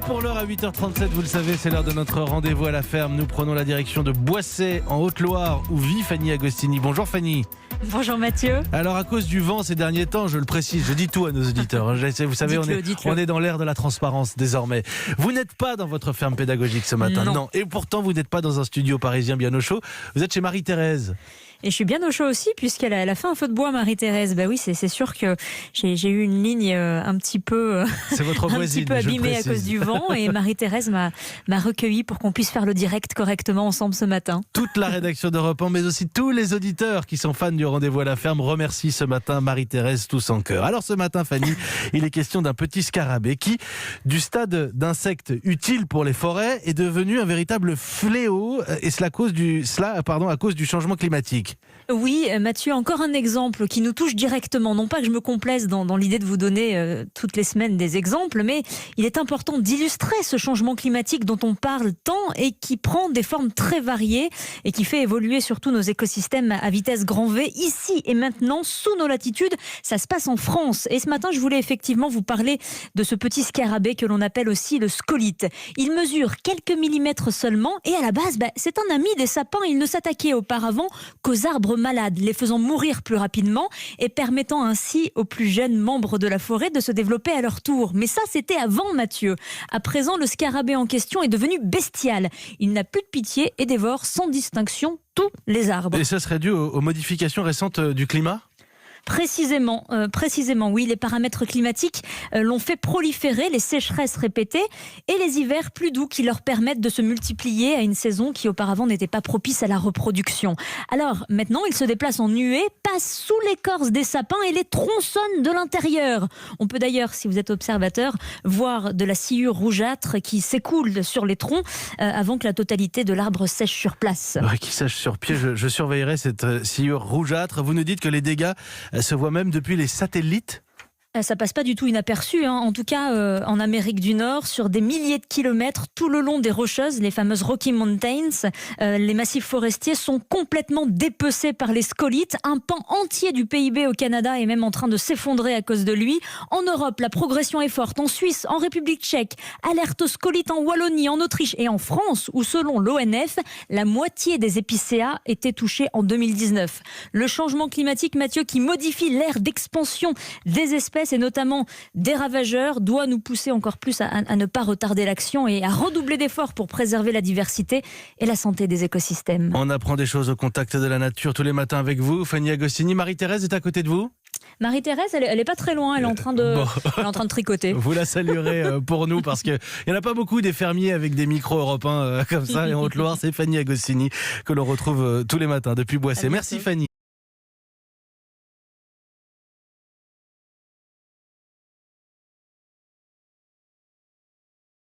pour l'heure à 8h37, vous le savez, c'est l'heure de notre rendez-vous à la ferme. Nous prenons la direction de Boissey, en Haute-Loire, où vit Fanny Agostini. Bonjour Fanny. Bonjour Mathieu. Alors à cause du vent ces derniers temps, je le précise, je dis tout à nos auditeurs. Vous savez, on est dans l'ère de la transparence désormais. Vous n'êtes pas dans votre ferme pédagogique ce matin, non. Et pourtant vous n'êtes pas dans un studio parisien bien au chaud. Vous êtes chez Marie-Thérèse. Et je suis bien au chaud aussi, puisqu'elle a fait un feu de bois, Marie-Thérèse. Bah oui, c'est sûr que j'ai eu une ligne un petit peu, abîmée à cause du vent. Et Marie-Thérèse m'a recueilli pour qu'on puisse faire le direct correctement ensemble ce matin. Toute la rédaction d'Europe 1, mais aussi tous les auditeurs qui sont fans du rendez-vous à la ferme remercient ce matin Marie-Thérèse tous en cœur. Alors ce matin, Fanny, il est question d'un petit scarabée qui, du stade d'insecte utile pour les forêts, est devenu un véritable fléau, et cela à cause du changement climatique. Oui, Mathieu, encore un exemple qui nous touche directement. Non pas que je me complaise dans l'idée de vous donner toutes les semaines des exemples, mais il est important d'illustrer ce changement climatique dont on parle tant et qui prend des formes très variées et qui fait évoluer surtout nos écosystèmes à vitesse grand V, ici et maintenant, sous nos latitudes. Ça se passe en France. Et ce matin, je voulais effectivement vous parler de ce petit scarabée que l'on appelle aussi le scolyte. Il mesure quelques millimètres seulement et à la base, c'est un ami des sapins. Il ne s'attaquait auparavant qu'aux arbres malades, les faisant mourir plus rapidement et permettant ainsi aux plus jeunes membres de la forêt de se développer à leur tour. Mais ça, c'était avant, Mathieu. À présent, le scarabée en question est devenu bestial. Il n'a plus de pitié et dévore sans distinction tous les arbres. Et ça serait dû aux modifications récentes du climat ? Précisément, oui, les paramètres climatiques l'ont fait proliférer, les sécheresses répétées et les hivers plus doux qui leur permettent de se multiplier à une saison qui auparavant n'était pas propice à la reproduction. Alors maintenant, ils se déplacent en nuée, passent sous l'écorce des sapins et les tronçonnent de l'intérieur. On peut d'ailleurs, si vous êtes observateur, voir de la sciure rougeâtre qui s'écoule sur les troncs avant que la totalité de l'arbre sèche sur place. Ouais, qui sèche sur pied, je surveillerai cette sciure rougeâtre. Vous nous dites que les dégâts se voit même depuis les satellites. Ça passe pas du tout inaperçu, en tout cas en Amérique du Nord, sur des milliers de kilomètres, tout le long des Rocheuses, les fameuses Rocky Mountains. Les massifs forestiers sont complètement dépecés par les scolytes. Un pan entier du PIB au Canada est même en train de s'effondrer à cause de lui. En Europe, la progression est forte. En Suisse, en République tchèque, alerte aux scolytes en Wallonie, en Autriche et en France, où selon l'ONF, la moitié des épicéas étaient touchés en 2019. Le changement climatique, Mathieu, qui modifie l'ère d'expansion des espèces et notamment des ravageurs, doit nous pousser encore plus à ne pas retarder l'action et à redoubler d'efforts pour préserver la diversité et la santé des écosystèmes. On apprend des choses au contact de la nature tous les matins avec vous. Fanny Agostini, Marie-Thérèse est à côté de vous ? Marie-Thérèse, elle est pas très loin, elle est en train de tricoter. Vous la saluerez pour nous parce qu'il n'y en a pas beaucoup des fermiers avec des micros européens comme ça. Et en Haute-Loire, c'est Fanny Agostini que l'on retrouve tous les matins depuis Boissey. Merci Fanny.